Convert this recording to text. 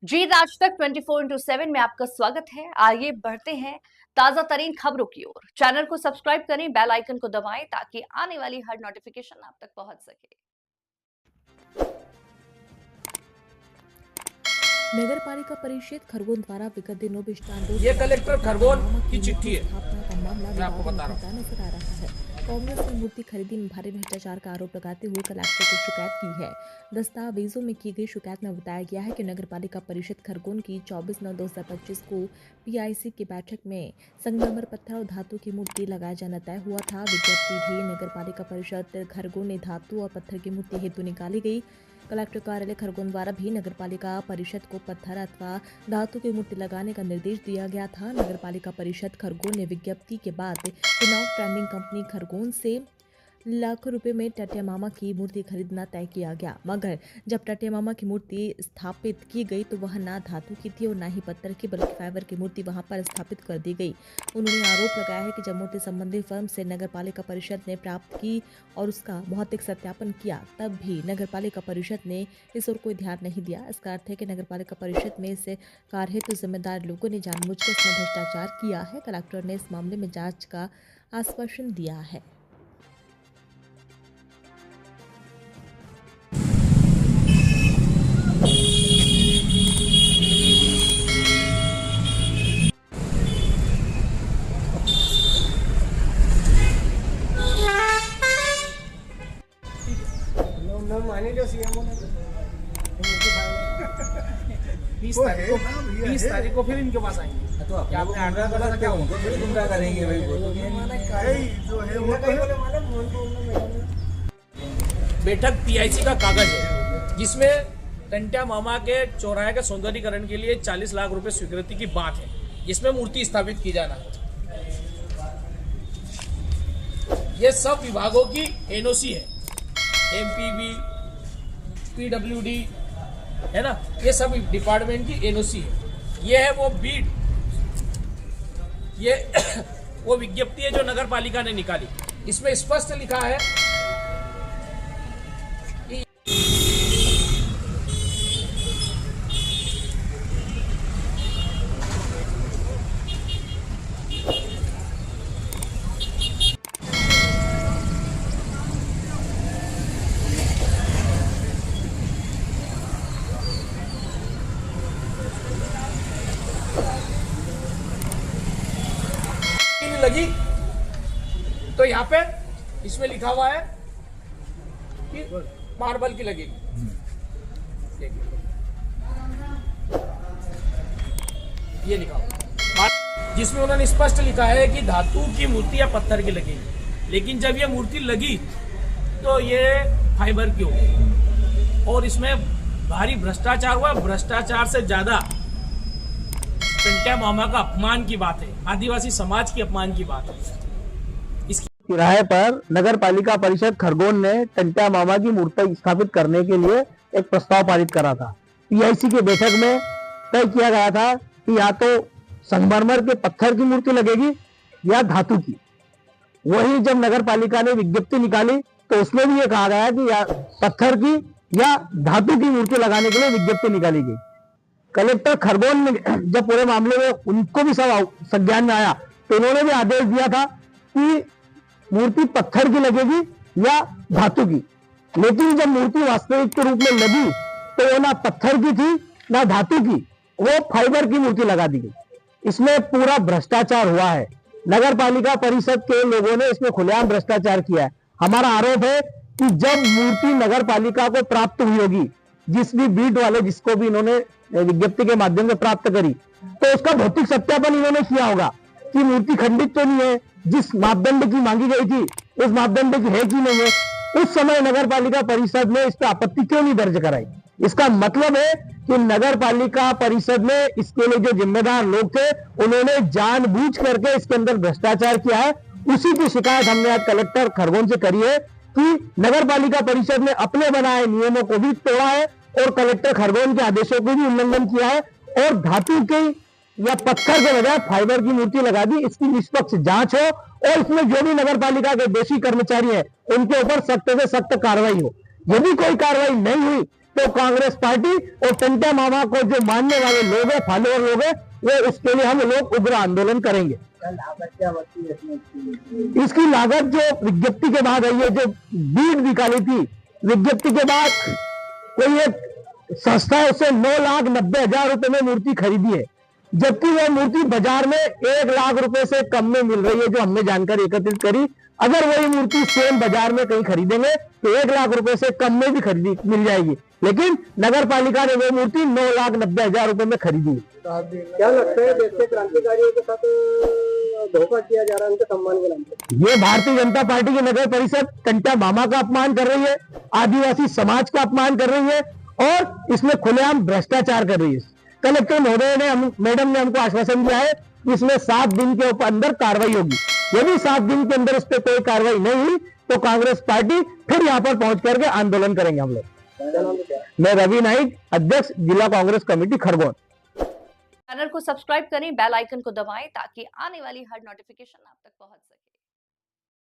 जीत आज तक 24/7 में आपका स्वागत है। आइए बढ़ते हैं ताजा तरीन खबरों की ओर। चैनल को सब्सक्राइब करें, बेल आइकन को दबाएं ताकि आने वाली हर नोटिफिकेशन आप तक पहुंच सके। नगर पालिका परिषद खरगोन द्वारा विगत दिनों ये कलेक्टर खरगोन की चिट्ठी है। स्थापना का मामला मैं आपको बता रहा हूं। नजर आ रहा है। कांग्रेस ने मूर्ति खरीदी में भारी भ्रष्टाचार का आरोप लगाते हुए कलेक्टर को शिकायत की है। दस्तावेजों में की गई शिकायत में बताया गया है कि नगर पालिका परिषद खरगोन की 24/9/2025 को पीआईसी की बैठक में संगमरमर पत्थर और धातु की मूर्ति लगाया जाना तय हुआ था। विज्ञप्ति भी नगर पालिका परिषद खरगोन ने धातु और पत्थर की मूर्ति हेतु निकाली गई। कलेक्टर कार्यालय खरगोन द्वारा भी नगर पालिका परिषद को पत्थर अथवा धातु की मूर्ति लगाने का निर्देश दिया गया था। नगर पालिका परिषद खरगोन ने विज्ञप्ति के बाद चुनाव ट्रेंडिंग कंपनी खरगोन से लाखों रुपए में टटिया मामा की मूर्ति खरीदना तय किया गया, मगर जब टटिया मामा की मूर्ति स्थापित की गई तो वह ना धातु की थी और ना ही पत्थर की बल्कि फाइबर की मूर्ति वहां पर स्थापित कर दी गई। उन्होंने आरोप लगाया है कि जब मूर्ति संबंधी फर्म से नगर पालिका परिषद ने प्राप्त की और उसका भौतिक सत्यापन किया तब भी नगर पालिका परिषद ने इस ओर कोई ध्यान नहीं दिया। इसका अर्थ है कि नगर पालिका परिषद में से कार्य हेतु जिम्मेदार लोगों ने जानबूझकर इसमें भ्रष्टाचार किया है। कलेक्टर ने इस मामले में जांच का आश्वासन दिया है। बीस तारीख को फिर इनके पास आएंगे। तो क्या आपने ऑर्डर करा था, क्या उनको फिर गुमराह करेंगे भाई? वो तो बैठक पीआईसी का कागज है जिसमें टंट्या मामा के चौराहे के सौंदर्यीकरण के लिए 40 लाख रुपए स्वीकृति की बात है, जिसमें मूर्ति स्थापित की जाना है। ये सब विभागों की एनओसी है, एमपीबी, पीडब्ल्यूडी है ना, ये सब डिपार्टमेंट की एनओसी है। ये है वो बीड, ये वो विज्ञप्ति है जो नगर पालिका ने निकाली। इसमें स्पष्ट लिखा है कि लगी, तो यहाँ पे इसमें लिखा हुआ है कि मार्बल की लगेगी। ये लिखा हुआ, जिसमें उन्होंने स्पष्ट लिखा है कि धातु की मूर्ति या पत्थर की लगेगी। लेकिन जब ये मूर्ति लगी तो ये फाइबर की हो गई और इसमें भारी भ्रष्टाचार हुआ। भ्रष्टाचार से ज्यादा टंट्या मामा का अपमान की बात है, आदिवासी समाज की अपमान की बात है। इसकी किराए पर नगर पालिका परिषद खरगोन ने टंट्या मामा की मूर्ति स्थापित करने के लिए एक प्रस्ताव पारित करा था। पीआईसी की बैठक में तय किया गया था कि या तो संगमरमर के पत्थर की मूर्ति लगेगी या धातु की। वही जब नगर पालिका ने विज्ञप्ति निकाली तो उसमें भी ये कहा गया कि या पत्थर की या धातु की मूर्ति लगाने के लिए विज्ञप्ति निकाली गई। कलेक्टर खरगोन ने जब पूरे मामले में उनको भी सब संज्ञान में आया तो उन्होंने भी आदेश दिया था कि मूर्ति पत्थर की लगेगी या धातु की। लेकिन जब मूर्ति वास्तविक के रूप में लगी तो वो ना पत्थर की थी ना धातु की, वो फाइबर की मूर्ति लगा दी गई। इसमें पूरा भ्रष्टाचार हुआ है। नगर पालिका परिषद के लोगों ने इसमें खुलेआम भ्रष्टाचार किया है। हमारा आरोप है कि जब मूर्ति नगर पालिका को प्राप्त हुई होगी, जिस भी बीट वाले जिसको भी इन्होंने विज्ञप्ति के माध्यम से प्राप्त करी, तो उसका भौतिक सत्यापन इन्होंने किया होगा कि मूर्ति खंडित तो नहीं है, जिस मापदंड की मांगी गई थी उस मापदंड की है कि नहीं है। उस समय नगर पालिका परिषद ने इस पर आपत्ति क्यों नहीं दर्ज कराई? इसका मतलब है कि नगर पालिका परिषद में इसके लिए जो जिम्मेदार लोग थे उन्होंने जानबूझ करके इसके अंदर भ्रष्टाचार किया है। उसी की शिकायत हमने आज कलेक्टर खरगोन से करी है कि नगर पालिका परिषद ने अपने बनाए नियमों को भी तोड़ा है और कलेक्टर खरगोन के आदेशों को भी उल्लंघन किया है और धातु के या पत्थर के बजाय फाइबर की मूर्ति लगा दी। इसकी निष्पक्ष जांच हो और इसमें जो भी नगर पालिका के दोषी कर्मचारी हैं उनके ऊपर सख्त से सख्त कार्रवाई हो। यदि कोई कार्रवाई नहीं हुई तो कांग्रेस पार्टी और टंटा मामा को जो मानने वाले लोग हैं, फॉलोअर लोग हैं, वो उसके लिए हम लोग उग्र आंदोलन करेंगे। इसकी लागत जो विज्ञप्ति के बाद आई है, जो बीड निकाली थी, विज्ञप्ति के बाद कोई एक संस्था है उससे 9,90,000 रुपए में मूर्ति खरीदी है, जबकि वह मूर्ति बाजार में 1 लाख रुपए से कम में मिल रही है। जो हमने जानकारी एकत्रित करी, अगर वही मूर्ति सेम बाजार में कहीं खरीदेंगे तो 1 लाख रुपए से कम में भी खरीदी मिल जाएगी, लेकिन नगर पालिका ने वो मूर्ति 9,90,000 रुपए में खरीदी है। क्या लगता है देश के क्रांतिकारियों के साथ धोखा किया जा रहा है उनके सम्मान के नाम पर? ये भारतीय जनता पार्टी की नगर परिषद टंटा मामा का अपमान कर रही है, आदिवासी समाज का अपमान कर रही है और इसमें खुलेआम भ्रष्टाचार कर रही है। कलेक्टर महोदय ने मैडम ने हमको आश्वासन दिया है कि इसमें 7 दिन के अंदर कार्रवाई होगी। यदि 7 दिन के अंदर इस पर कोई कार्रवाई नहीं हुई तो कांग्रेस पार्टी फिर यहाँ पर पहुंच करके आंदोलन करेंगे हम लोग। मैं रवि नाइक, अध्यक्ष जिला कांग्रेस कमेटी खरगोन। चैनल को सब्सक्राइब करें, बेल आइकन को दबाएं ताकि आने वाली हर नोटिफिकेशन आप तक पहुंच सके।